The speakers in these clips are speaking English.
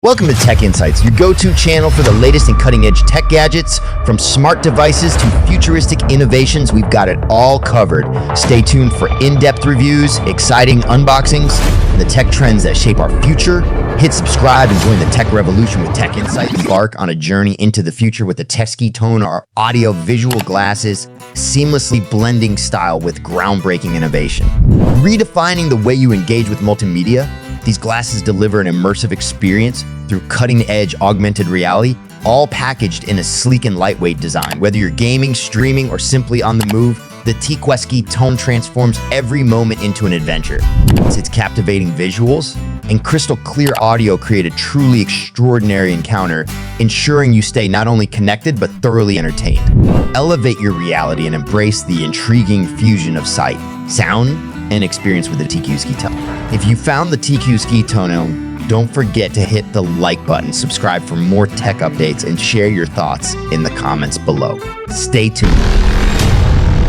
Welcome to Tech Insights, your go-to channel for the latest and cutting-edge tech gadgets. From smart devices to futuristic innovations, we've got it all covered. Stay tuned for in-depth reviews, exciting unboxings, and the tech trends that shape our future. Hit subscribe and join the tech revolution with Tech Insights. Embark on a journey into the future with the Tqsky T1, our audio-visual glasses, seamlessly blending style with groundbreaking innovation. Redefining the way you engage with multimedia, these glasses deliver an immersive experience through cutting-edge augmented reality, all packaged in a sleek and lightweight design. Whether you're gaming, streaming, or simply on the move, the Tqsky T1 transforms every moment into an adventure. Its captivating visuals and crystal clear audio create a truly extraordinary encounter, ensuring you stay not only connected but thoroughly entertained. Elevate your reality and embrace the intriguing fusion of sight, sound, and experience with the Tqsky T1. If you found the Tqsky T1, don't forget to hit the like button, subscribe for more tech updates, and share your thoughts in the comments below. Stay tuned.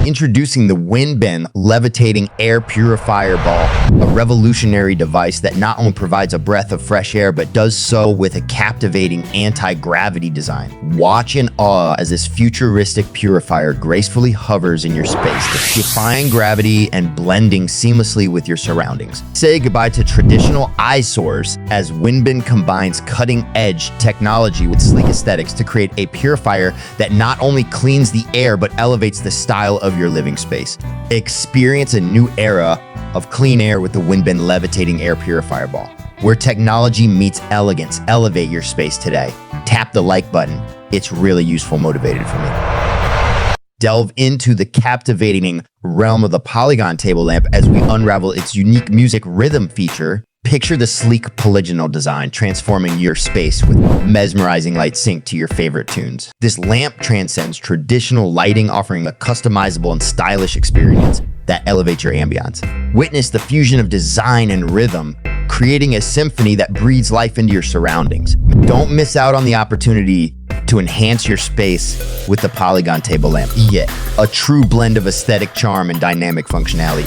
Introducing the Winben levitating air purifier ball, a revolutionary device that not only provides a breath of fresh air, but does so with a captivating anti-gravity design. Watch in awe as this futuristic purifier gracefully hovers in your space, defying gravity and blending seamlessly with your surroundings. Say goodbye to traditional eyesores as Winben combines cutting-edge technology with sleek aesthetics to create a purifier that not only cleans the air, but elevates the style of your living space. Experience a new era of clean air with the Winben levitating air purifier ball, where technology meets elegance. Elevate your space today. Tap the like button. It's really useful, motivated for me. Delve into the captivating realm of the Polygon table lamp as we unravel its unique music rhythm feature. Picture the sleek polygonal design transforming your space with mesmerizing light sync to your favorite tunes. This lamp transcends traditional lighting, offering a customizable and stylish experience that elevates your ambiance. Witness the fusion of design and rhythm, creating a symphony that breathes life into your surroundings. Don't miss out on the opportunity to enhance your space with the Polygon table lamp. Yet, a true blend of aesthetic charm and dynamic functionality.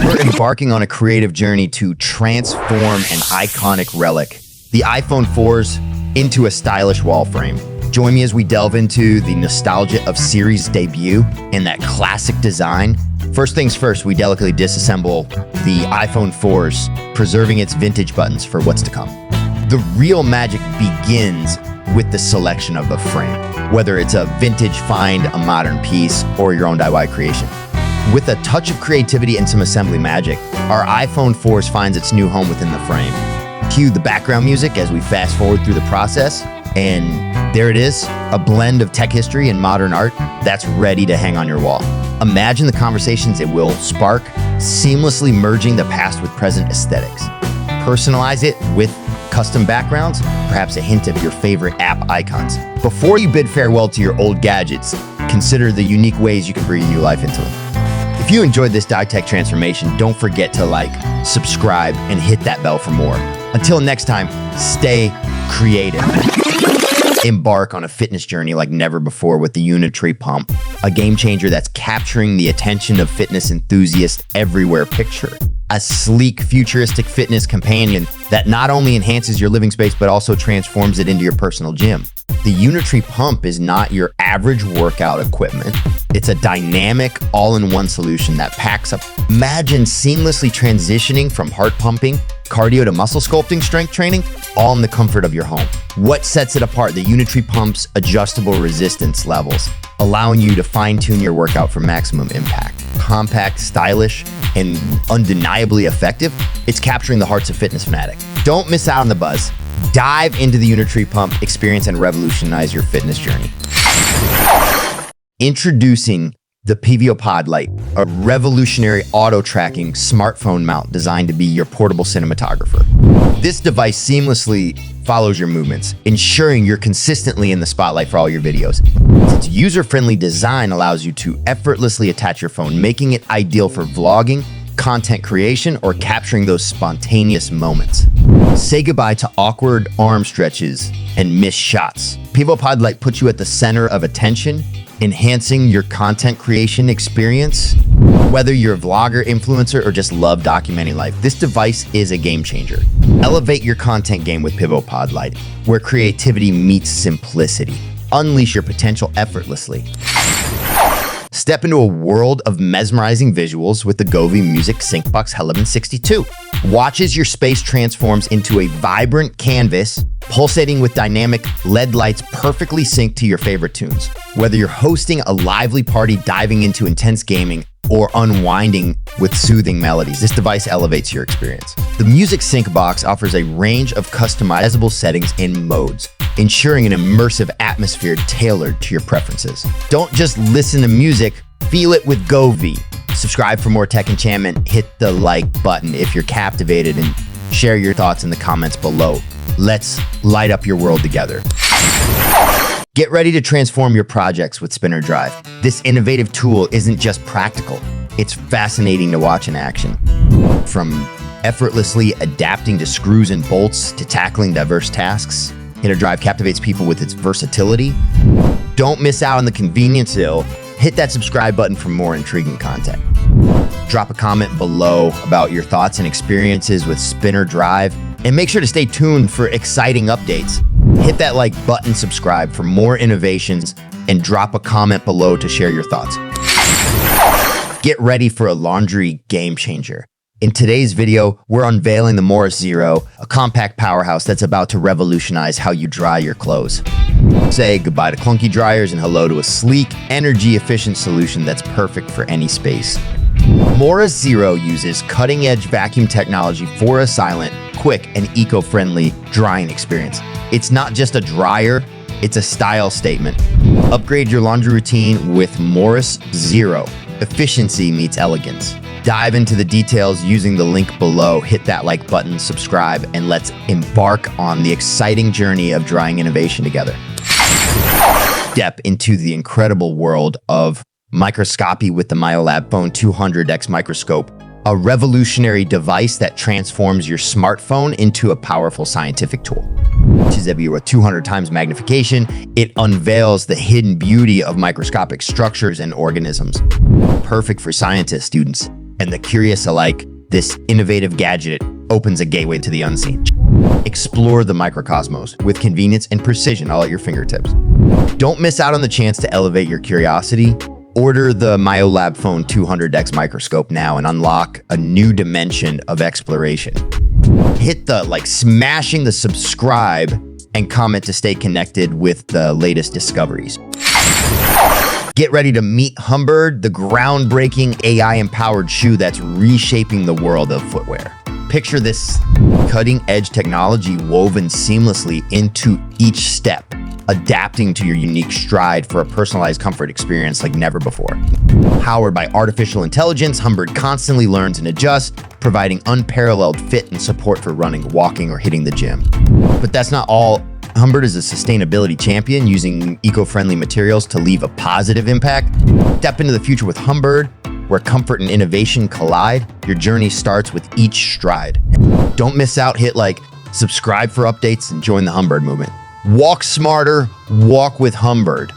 We're embarking on a creative journey to transform an iconic relic, the iPhone 4s, into a stylish wall frame. Join me as we delve into the nostalgia of series debut and that classic design. First things first, we delicately disassemble the iPhone 4s, preserving its vintage buttons for what's to come. The real magic begins with the selection of the frame, whether it's a vintage find, a modern piece, or your own DIY creation. With a touch of creativity and some assembly magic, our iPhone 4s finds its new home within the frame. Cue the background music as we fast forward through the process, and there it is, a blend of tech history and modern art that's ready to hang on your wall. Imagine the conversations it will spark, seamlessly merging the past with present aesthetics. Personalize it with custom backgrounds, perhaps a hint of your favorite app icons. Before you bid farewell to your old gadgets, consider the unique ways you can breathe new life into them. If you enjoyed this tech transformation, don't forget to like, subscribe, and hit that bell for more. Until next time, stay creative. Embark on a fitness journey like never before with the Unitree Pump, a game changer that's capturing the attention of fitness enthusiasts everywhere. Picture a sleek, futuristic fitness companion that not only enhances your living space, but also transforms it into your personal gym. The Unitree Pump is not your average workout equipment. It's a dynamic, all-in-one solution that packs up. Imagine seamlessly transitioning from heart pumping, cardio to muscle sculpting, strength training, all in the comfort of your home. What sets it apart? The Unitree Pump's adjustable resistance levels, allowing you to fine-tune your workout for maximum impact. Compact, stylish, and undeniably effective, it's capturing the hearts of fitness fanatics. Don't miss out on the buzz. Dive into the Unitree Pump experience and revolutionize your fitness journey. Introducing the Pivo Pod Lite, a revolutionary auto-tracking smartphone mount designed to be your portable cinematographer. This device seamlessly follows your movements, ensuring you're consistently in the spotlight for all your videos. Its user-friendly design allows you to effortlessly attach your phone, making it ideal for vlogging, content creation, or capturing those spontaneous moments. Say goodbye to awkward arm stretches and missed shots. Pivo Pod Lite puts you at the center of attention, enhancing your content creation experience Whether you're a vlogger, influencer, or just love documenting life, this device is a game changer. Elevate your content game with Pivo Pod Lite, where creativity meets simplicity. Unleash your potential effortlessly. Step into a world of mesmerizing visuals with the Govee Music Syncbox H1162. Watch as your space transforms into a vibrant canvas, pulsating with dynamic LED lights perfectly synced to your favorite tunes. Whether you're hosting a lively party, diving into intense gaming, or unwinding with soothing melodies, this device elevates your experience. The Music Sync Box offers a range of customizable settings and modes, ensuring an immersive atmosphere tailored to your preferences. Don't just listen to music, feel it with Govee. Subscribe for more tech enchantment, hit the like button if you're captivated, and share your thoughts in the comments below. Let's light up your world together. Get ready to transform your projects with Spinner Drive. This innovative tool isn't just practical, it's fascinating to watch in action. From effortlessly adapting to screws and bolts to tackling diverse tasks, Spinner Drive captivates people with its versatility. Don't miss out on the convenience though. Hit that subscribe button for more intriguing content. Drop a comment below about your thoughts and experiences with Spinner Drive, and make sure to stay tuned for exciting updates. Hit that like button, subscribe for more innovations, and drop a comment below to share your thoughts. Get ready for a laundry game changer. In today's video, we're unveiling the Morus Zero, a compact powerhouse that's about to revolutionize how you dry your clothes. Say goodbye to clunky dryers and hello to a sleek, energy-efficient solution that's perfect for any space. Morus Zero uses cutting-edge vacuum technology for a silent, quick, and eco-friendly drying experience. It's not just a dryer, it's a style statement. Upgrade your laundry routine with Morus Zero. Efficiency meets elegance. Dive into the details using the link below, hit that like button, subscribe, and let's embark on the exciting journey of drying innovation together. Step into the incredible world of microscopy with the Miao Lab Phone 200X microscope, a revolutionary device that transforms your smartphone into a powerful scientific tool. Which is with 200 times magnification, it unveils the hidden beauty of microscopic structures and organisms. Perfect for scientists, students, and the curious alike, this innovative gadget opens a gateway to the unseen. Explore the microcosmos with convenience and precision all at your fingertips. Don't miss out on the chance to elevate your curiosity. Order the Miao Lab Phone 200X microscope now and unlock a new dimension of exploration. Hit the smashing the subscribe and comment to stay connected with the latest discoveries. Get ready to meet Humbird, the groundbreaking AI-empowered shoe that's reshaping the world of footwear. Picture this cutting-edge technology woven seamlessly into each step, adapting to your unique stride for a personalized comfort experience like never before. Powered by artificial intelligence, Humbird constantly learns and adjusts, providing unparalleled fit and support for running, walking, or hitting the gym. But that's not all. Humbird is a sustainability champion, using eco-friendly materials to leave a positive impact. Step into the future with Humbird, where comfort and innovation collide. Your journey starts with each stride. Don't miss out. Hit like, subscribe for updates, and join the Humbird movement. Walk smarter, walk with Humbird.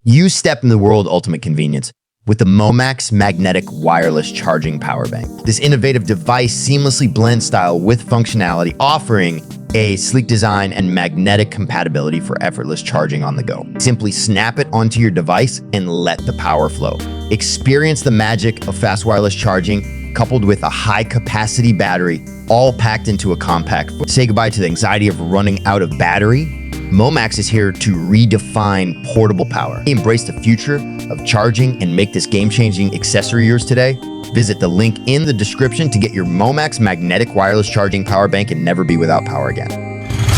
You step in the world of ultimate convenience with the Momax magnetic wireless charging power bank. This innovative device seamlessly blends style with functionality, offering a sleek design and magnetic compatibility for effortless charging on the go. Simply snap it onto your device and let the power flow. Experience the magic of fast wireless charging coupled with a high-capacity battery, all packed into a compact. Say goodbye to the anxiety of running out of battery. Momax is here to redefine portable power. Embrace the future of charging and make this game-changing accessory yours today. Visit the link in the description to get your Momax magnetic wireless charging power bank and never be without power again.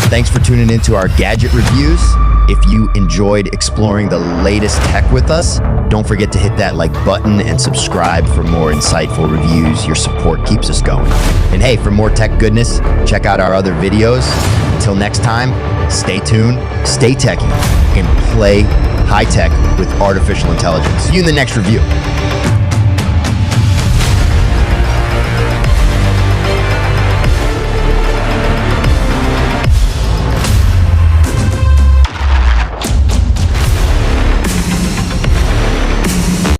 Thanks for tuning into our gadget reviews. If you enjoyed exploring the latest tech with us, don't forget to hit that like button and subscribe for more insightful reviews. Your support keeps us going. And hey, for more tech goodness, check out our other videos. Until next time, stay tuned, stay techy, and play high tech with artificial intelligence. See you in the next review.